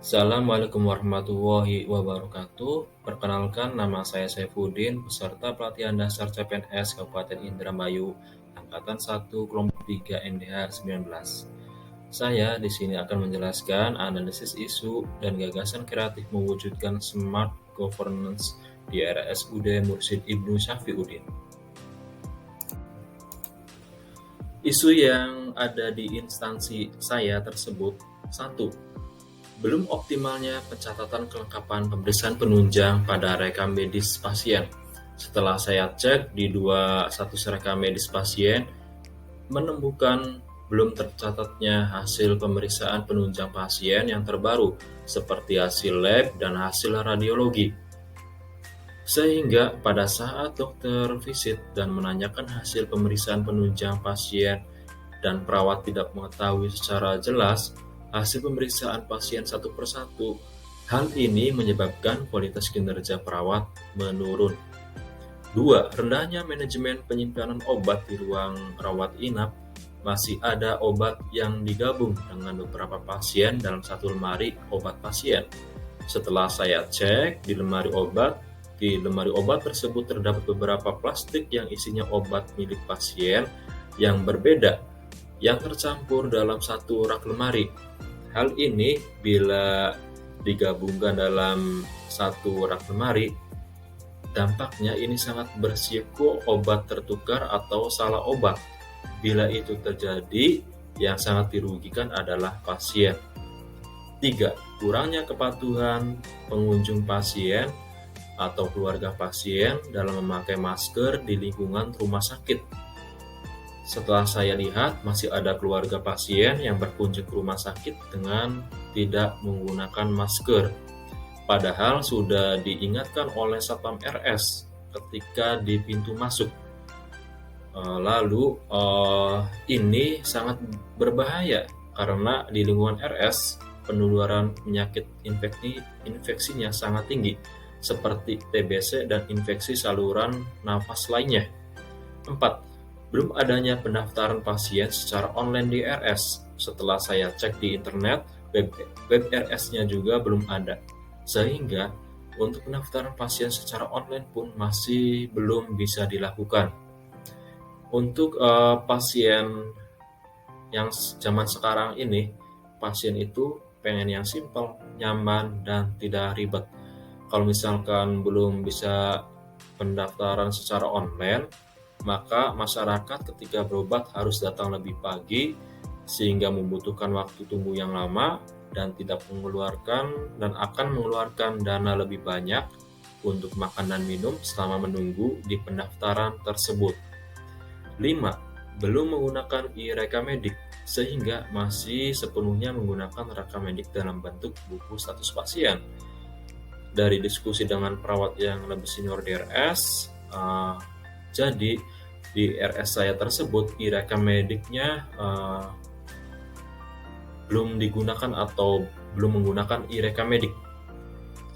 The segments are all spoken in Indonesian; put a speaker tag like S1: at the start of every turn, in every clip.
S1: Assalamualaikum warahmatullahi wabarakatuh. Perkenalkan, nama saya Saifuddin, peserta pelatihan dasar CPNS Kabupaten Indramayu, Angkatan 1, Kelompok 3 NDH 19. Saya di sini akan menjelaskan analisis isu dan gagasan kreatif mewujudkan smart governance di RSUD Mursyid Ibnu Syafiuddin. Isu yang ada di instansi saya tersebut: 1. Belum optimalnya pencatatan kelengkapan pemeriksaan penunjang pada rekam medis pasien. Setelah saya cek di dua status rekam medis pasien, menemukan belum tercatatnya hasil pemeriksaan penunjang pasien yang terbaru, seperti hasil lab dan hasil radiologi. Sehingga pada saat dokter visit dan menanyakan hasil pemeriksaan penunjang pasien dan perawat tidak mengetahui secara jelas hasil pemeriksaan pasien satu persatu, hal ini menyebabkan kualitas kinerja perawat menurun. 2. Rendahnya manajemen penyimpanan obat di ruang rawat inap. Masih ada obat yang digabung dengan beberapa pasien dalam satu lemari obat pasien. Setelah saya cek di lemari obat tersebut terdapat beberapa plastik yang isinya obat milik pasien yang berbeda, yang tercampur dalam satu rak lemari. Hal ini bila digabungkan dalam satu rak lemari, dampaknya ini sangat berisiko obat tertukar atau salah obat. Bila itu terjadi, yang sangat dirugikan adalah pasien. 3. Kurangnya kepatuhan pengunjung pasien atau keluarga pasien dalam memakai masker di lingkungan rumah sakit. Setelah saya lihat, masih ada keluarga pasien yang berkunjung ke rumah sakit dengan tidak menggunakan masker. Padahal sudah diingatkan oleh Satpam RS ketika di pintu masuk. Lalu ini sangat berbahaya karena di lingkungan RS penularan penyakit infeksinya sangat tinggi, seperti TBC dan infeksi saluran nafas lainnya. 4. Belum adanya pendaftaran pasien secara online di RS. Setelah saya cek di internet, web RS-nya juga belum ada. Sehingga untuk pendaftaran pasien secara online pun masih belum bisa dilakukan. Untuk pasien yang zaman sekarang ini, pasien itu pengen yang simpel, nyaman, dan tidak ribet. Kalau misalkan belum bisa pendaftaran secara online, maka masyarakat ketika berobat harus datang lebih pagi sehingga membutuhkan waktu tunggu yang lama dan akan mengeluarkan dana lebih banyak untuk makan dan minum selama menunggu di pendaftaran tersebut. 5. Belum menggunakan e-rekam medik sehingga masih sepenuhnya menggunakan rekam medik dalam bentuk buku status pasien. Dari diskusi dengan perawat yang lebih senior di RS, jadi di RS saya tersebut e-rekam mediknya belum digunakan atau belum menggunakan e-rekam medik.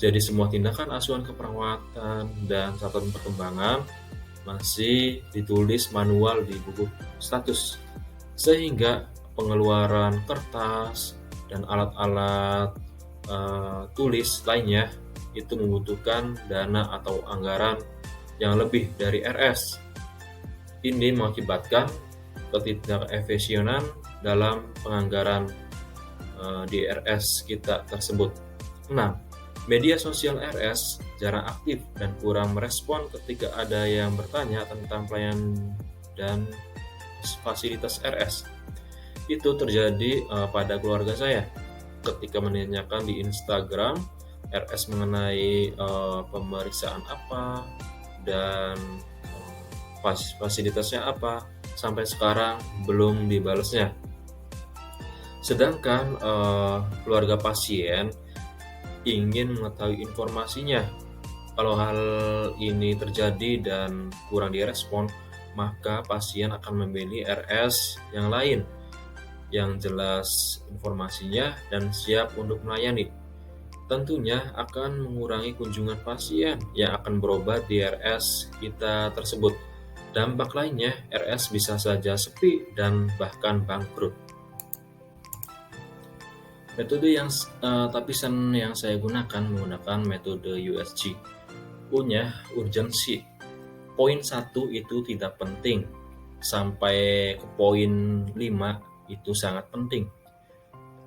S1: Jadi semua tindakan asuhan keperawatan dan catatan perkembangan masih ditulis manual di buku status, sehingga pengeluaran kertas dan alat-alat tulis lainnya itu membutuhkan dana atau anggaran yang lebih dari RS. Ini mengakibatkan ketidakefisienan dalam penganggaran di RS kita tersebut. 6. Media sosial RS jarang aktif dan kurang merespon ketika ada yang bertanya tentang pelayanan dan fasilitas RS. Itu terjadi pada keluarga saya ketika menanyakan di Instagram RS mengenai pemeriksaan apa dan fasilitasnya apa, sampai sekarang belum dibalasnya. Sedangkan keluarga pasien ingin mengetahui informasinya. Kalau hal ini terjadi dan kurang direspon, maka pasien akan memilih RS yang lain yang jelas informasinya dan siap untuk melayani. Tentunya akan mengurangi kunjungan pasien yang akan berobat di RS kita tersebut. Dampak lainnya, RS bisa saja sepi dan bahkan bangkrut. Metode yang tapisan yang saya gunakan menggunakan metode USG. U-nya urgensi. Poin 1 itu tidak penting, sampai ke poin 5 itu sangat penting.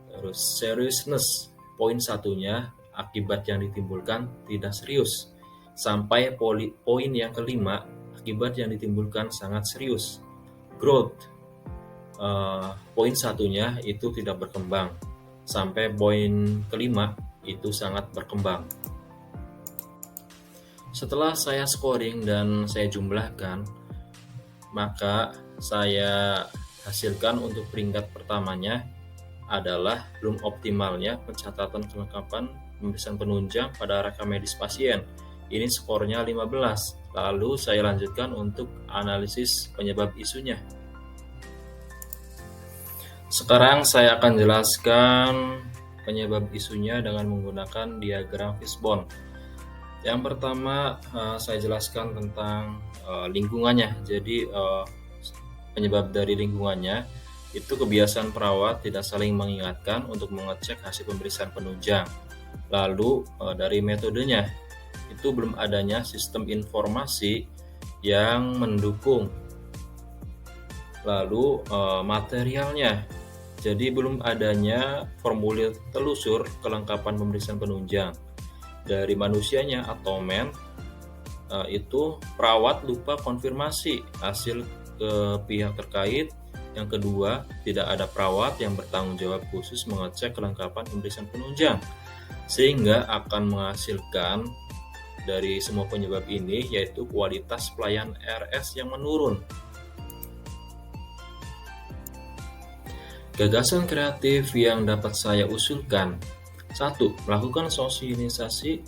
S1: Terus seriousness, poin 1-nya akibat yang ditimbulkan tidak serius, sampai poin yang kelima akibat yang ditimbulkan sangat serius. Growth, poin 1-nya itu tidak berkembang, sampai poin kelima itu sangat berkembang. Setelah saya scoring dan saya jumlahkan, maka saya hasilkan untuk peringkat pertamanya adalah belum optimalnya pencatatan kelengkapan pemeriksaan penunjang pada rekam medis pasien. Ini skornya 15. Lalu saya lanjutkan untuk analisis penyebab isunya. Sekarang saya akan jelaskan penyebab isunya dengan menggunakan diagram fishbone. Yang pertama, saya jelaskan tentang lingkungannya. Jadi penyebab dari lingkungannya itu kebiasaan perawat tidak saling mengingatkan untuk mengecek hasil pemeriksaan penunjang. Lalu dari metodenya, itu belum adanya sistem informasi yang mendukung. Lalu materialnya, jadi belum adanya formulir telusur kelengkapan pemeriksaan penunjang. Dari manusianya atau itu perawat lupa konfirmasi hasil ke pihak terkait. Yang kedua, tidak ada perawat yang bertanggung jawab khusus mengecek kelengkapan pemeriksaan penunjang, sehingga akan menghasilkan dari semua penyebab ini yaitu kualitas pelayanan RS yang menurun. Gagasan kreatif yang dapat saya usulkan: 1. Melakukan sosialisasi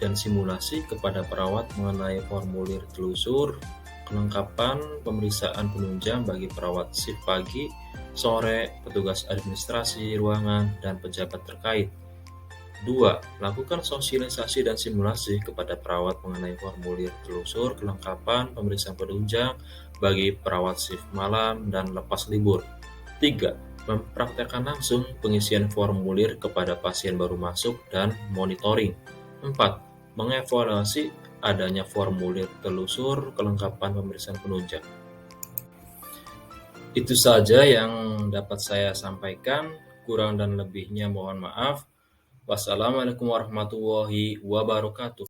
S1: dan simulasi kepada perawat mengenai formulir telusur kelengkapan pemeriksaan penunjang bagi perawat shift pagi, sore, petugas administrasi ruangan, dan pejabat terkait. 2. Lakukan sosialisasi dan simulasi kepada perawat mengenai formulir telusur kelengkapan pemeriksaan penunjang bagi perawat shift malam dan lepas libur. 3. Mempraktekkan langsung pengisian formulir kepada pasien baru masuk dan monitoring. 4. Mengevaluasi adanya formulir telusur kelengkapan pemeriksaan penunjang. Itu saja yang dapat saya sampaikan. Kurang dan lebihnya mohon maaf. Wassalamualaikum warahmatullahi wabarakatuh.